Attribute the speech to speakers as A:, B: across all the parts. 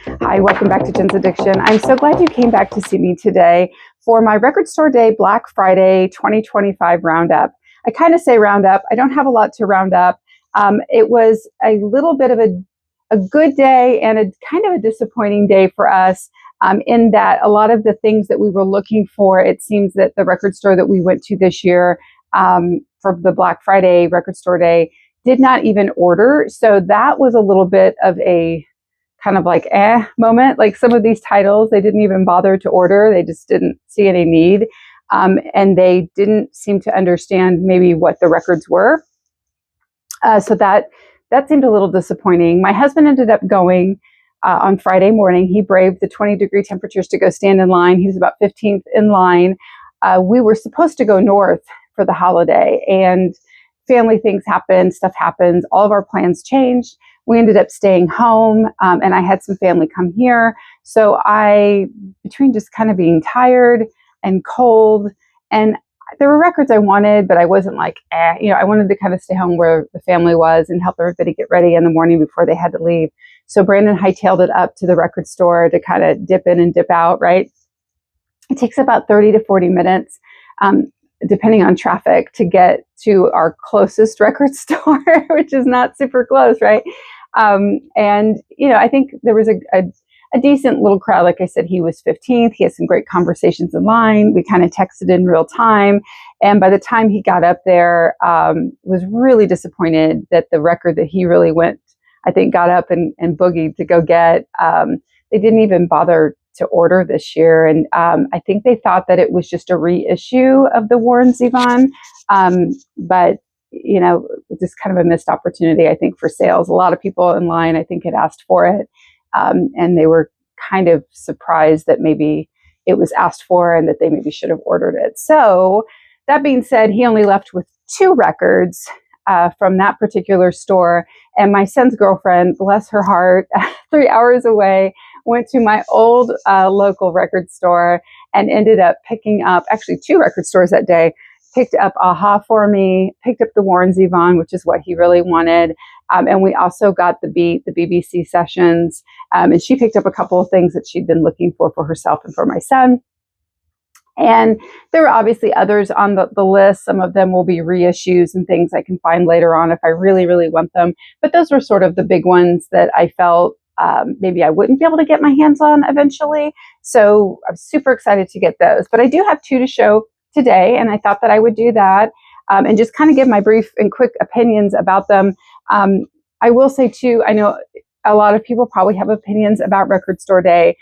A: Hi, welcome back to Jen's Addiction. I'm so glad you came back to see me today for my Record Store Day Black Friday 2025 roundup. I kind of say roundup. I don't have a lot to round up. It was a little bit of a good day and a kind of a disappointing day for us in that a lot of the things that we were looking for, it seems that the record store that we went to this year for the Black Friday Record Store Day did not even order. So that was a little bit of a kind of like moment. Like some of these titles, they didn't even bother to order. They just didn't see any need. And they didn't seem to understand maybe what the records were. So that seemed a little disappointing. My husband ended up going on Friday morning. He braved the 20-degree temperatures to go stand in line. He was about 15th in line. We were supposed to go north for the holiday, and family things happen, stuff happens. All of our plans changed. We ended up staying home, and I had some family come here. So between just kind of being tired and cold, and there were records I wanted, but I wasn't like, I wanted to kind of stay home where the family was and help everybody get ready in the morning before they had to leave. So Brandon hightailed it up to the record store to kind of dip in and dip out, right? It takes about 30 to 40 minutes, depending on traffic, to get to our closest record store, which is not super close, right? And I think there was a decent little crowd. Like I said, he was 15th. He had some great conversations in line. We kind of texted in real time. And by the time he got up there, was really disappointed that the record that he really got up and boogied to go get, they didn't even bother to order this year. And I think they thought that it was just a reissue of the Warren Zevon. But just kind of a missed opportunity, I think, for sales. A lot of people in line, I think, had asked for it. And they were kind of surprised that maybe it was asked for and that they maybe should have ordered it. So that being said, he only left with 2 records from that particular store. And my son's girlfriend, bless her heart, 3 hours away, went to my old local record store and ended up picking up, actually 2 record stores that day, picked up Aha for me, picked up the Warren Zevon, which is what he really wanted. And we also got the Beat, the BBC sessions. And she picked up a couple of things that she'd been looking for herself and for my son. And there were obviously others on the list. Some of them will be reissues and things I can find later on if I really, really want them. But those were sort of the big ones that I felt maybe I wouldn't be able to get my hands on eventually. So I'm super excited to get those. But I do have 2 to show today, and I thought that I would do that and just kind of give my brief and quick opinions about them. I will say too, I know a lot of people probably have opinions about Record Store Day.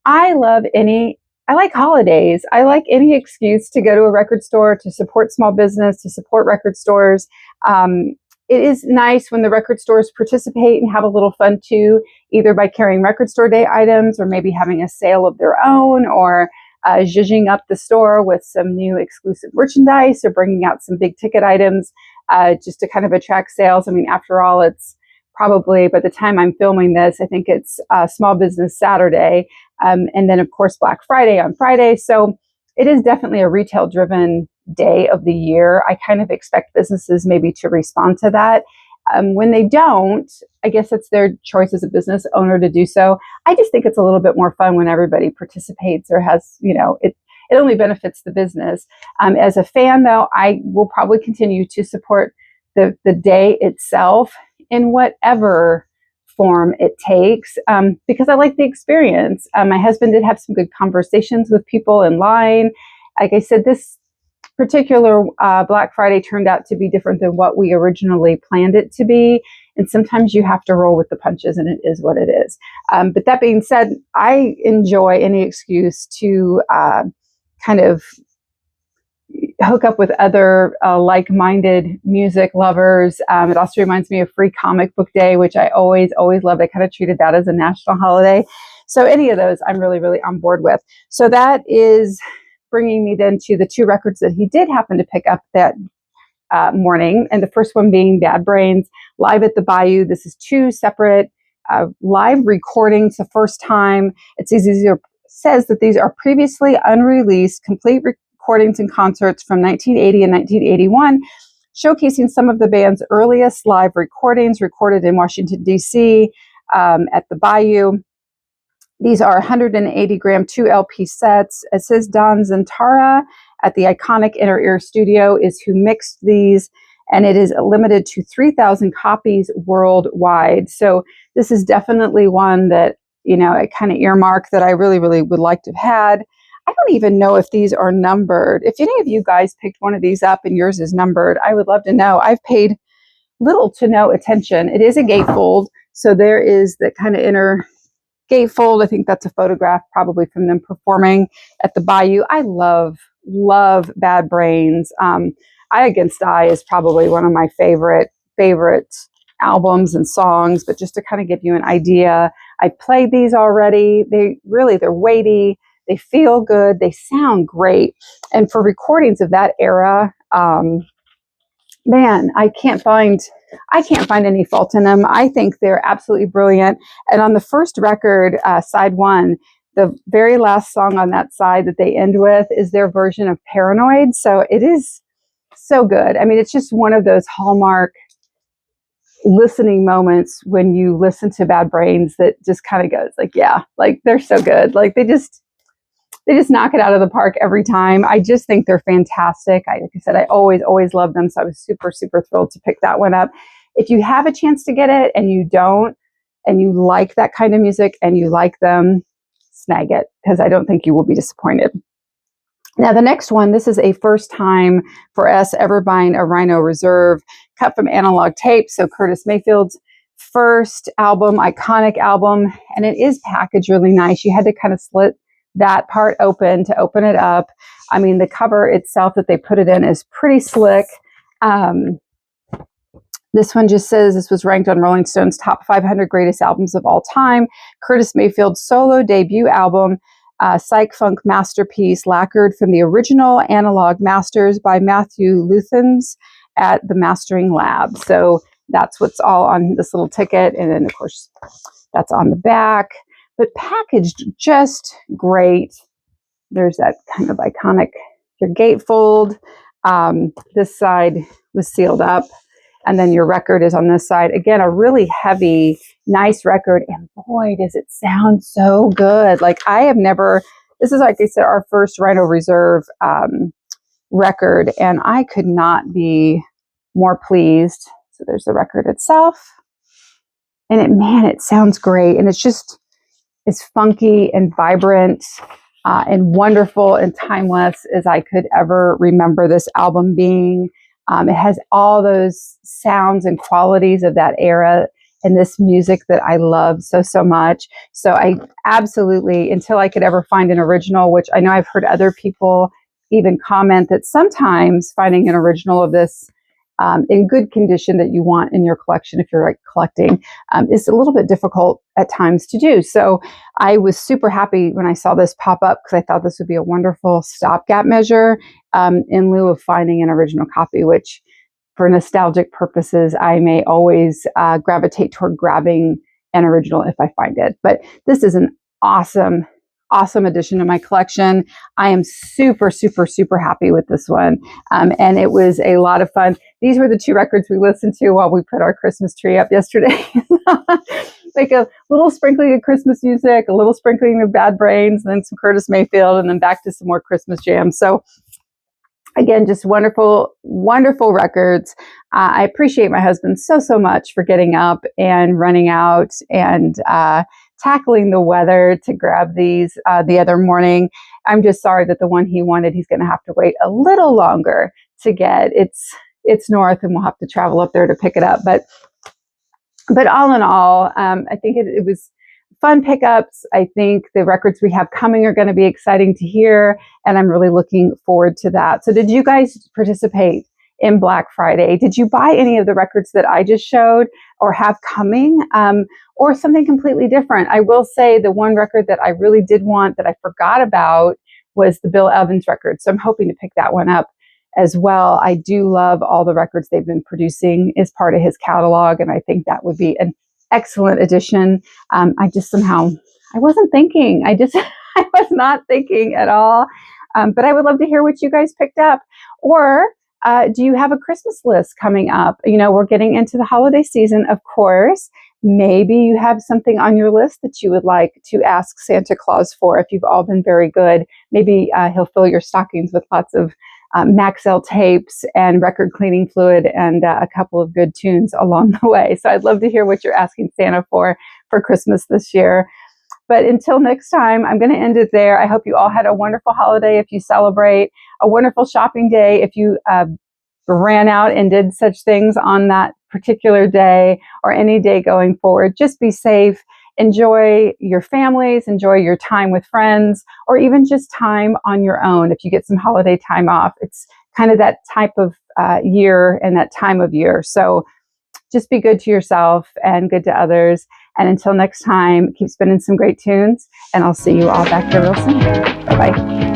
A: I like holidays. I like any excuse to go to a record store, to support small business, to support record stores. It is nice when the record stores participate and have a little fun too, either by carrying Record Store Day items or maybe having a sale of their own, or zhuzhing up the store with some new exclusive merchandise or bringing out some big ticket items just to kind of attract sales. I mean, after all, it's probably, by the time I'm filming this, I think it's Small Business Saturday. And then, of course, Black Friday on Friday. So it is definitely a retail-driven day of the year. I kind of expect businesses maybe to respond to that. When they don't, I guess it's their choice as a business owner to do so. I just think it's a little bit more fun when everybody participates or has, it only benefits the business. As a fan, though, I will probably continue to support the day itself in whatever form it takes, because I like the experience. My husband did have some good conversations with people in line. Like I said, this particular Black Friday turned out to be different than what we originally planned it to be. And sometimes you have to roll with the punches, and it is what it is. But that being said, I enjoy any excuse to kind of hook up with other like-minded music lovers. It also reminds me of Free Comic Book Day, which I always loved. I kind of treated that as a national holiday. So any of those I'm really, really on board with. So that is bringing me then to the 2 records that he did happen to pick up that morning. And the first one being Bad Brains, Live at the Bayou. This is 2 separate live recordings. The first time it says that these are previously unreleased, complete recordings and concerts from 1980 and 1981, showcasing some of the band's earliest live recordings recorded in Washington, D.C. At the Bayou. These are 180 gram 2 LP sets. It says Don Zantara at the iconic Inner Ear Studio is who mixed these, and it is limited to 3,000 copies worldwide. So this is definitely one that, you know, a kind of earmark that I really, really would like to have had. I don't even know if these are numbered. If any of you guys picked one of these up and yours is numbered, I would love to know. I've paid little to no attention. It is a gatefold, so there is that kind of inner gatefold. I think that's a photograph probably from them performing at the Bayou. I love Bad Brains. Eye Against Eye is probably one of my favorite albums and songs, but just to kind of give you an idea, I played these already. They're weighty. They feel good. They sound great. And for recordings of that era, man, I can't find any fault in them. I think they're absolutely brilliant. And on the first record, side one, the very last song on that side that they end with is their version of Paranoid. So it is so good. I mean, it's just one of those hallmark listening moments when you listen to Bad Brains that just kind of goes like, yeah, like they're so good. Like they just knock it out of the park every time. I just think they're fantastic. Like I said, I always love them. So I was super thrilled to pick that one up. If you have a chance to get it and you don't, and you like that kind of music and you like them, snag it, because I don't think you will be disappointed. Now, the next one, this is a first time for us ever buying a Rhino Reserve cut from analog tape. So Curtis Mayfield's first album, iconic album, and it is packaged really nice. You had to kind of slit that part open to open it up. I mean, the cover itself that they put it in is pretty slick. This one just says this was ranked on Rolling Stone's top 500 greatest albums of all time. Curtis Mayfield's solo debut album, psych funk masterpiece, lacquered from the original analog masters by Matthew Luthans at the Mastering Lab. So that's what's all on this little ticket. And then, of course, that's on the back. But packaged just great. There's that kind of iconic your gatefold. This side was sealed up. And then your record is on this side. Again, a really heavy, nice record. And boy, does it sound so good. Like this is, like I said, our first Rhino Reserve record. And I could not be more pleased. So there's the record itself. And it sounds great. And it's funky and vibrant and wonderful and timeless as I could ever remember this album being. It has all those sounds and qualities of that era and this music that I love so much. So I absolutely, until I could ever find an original, which I know I've heard other people even comment that sometimes finding an original of this in good condition that you want in your collection, if you're like collecting, is a little bit difficult at times to do. So I was super happy when I saw this pop up because I thought this would be a wonderful stopgap measure in lieu of finding an original copy, which for nostalgic purposes, I may always gravitate toward grabbing an original if I find it. But this is an awesome addition to my collection. I am super happy with this one. And it was a lot of fun. These were the two records we listened to while we put our Christmas tree up yesterday. Like a little sprinkling of Christmas music, a little sprinkling of Bad Brains, and then some Curtis Mayfield, and then back to some more Christmas jams. So again, just wonderful records. I appreciate my husband so much for getting up and running out and tackling the weather to grab these the other morning. I'm just sorry that the one he wanted, he's going to have to wait a little longer to get. It's north, and we'll have to travel up there to pick it up. But all in all, I think it was fun pickups. I think the records we have coming are going to be exciting to hear, and I'm really looking forward to that. So did you guys participate in Black Friday? Did you buy any of the records that I just showed or have coming, or something completely different? I will say the one record that I really did want that I forgot about was the Bill Evans record. So I'm hoping to pick that one up as well. I do love all the records they've been producing as part of his catalog, and I think that would be an excellent addition. I wasn't thinking. I was not thinking at all. But I would love to hear what you guys picked up. Or do you have a Christmas list coming up? You know, we're getting into the holiday season, of course. Maybe you have something on your list that you would like to ask Santa Claus for. If you've all been very good, maybe he'll fill your stockings with lots of Maxell tapes and record cleaning fluid and a couple of good tunes along the way. So I'd love to hear what you're asking Santa for Christmas this year. But until next time, I'm going to end it there. I hope you all had a wonderful holiday if you celebrate, a wonderful shopping day if you ran out and did such things on that particular day or any day going forward. Just be safe. Enjoy your families, enjoy your time with friends, or even just time on your own if you get some holiday time off. It's kind of that type of year and that time of year. So just be good to yourself and good to others. And until next time, keep spinning some great tunes, and I'll see you all back here real soon. Bye-bye.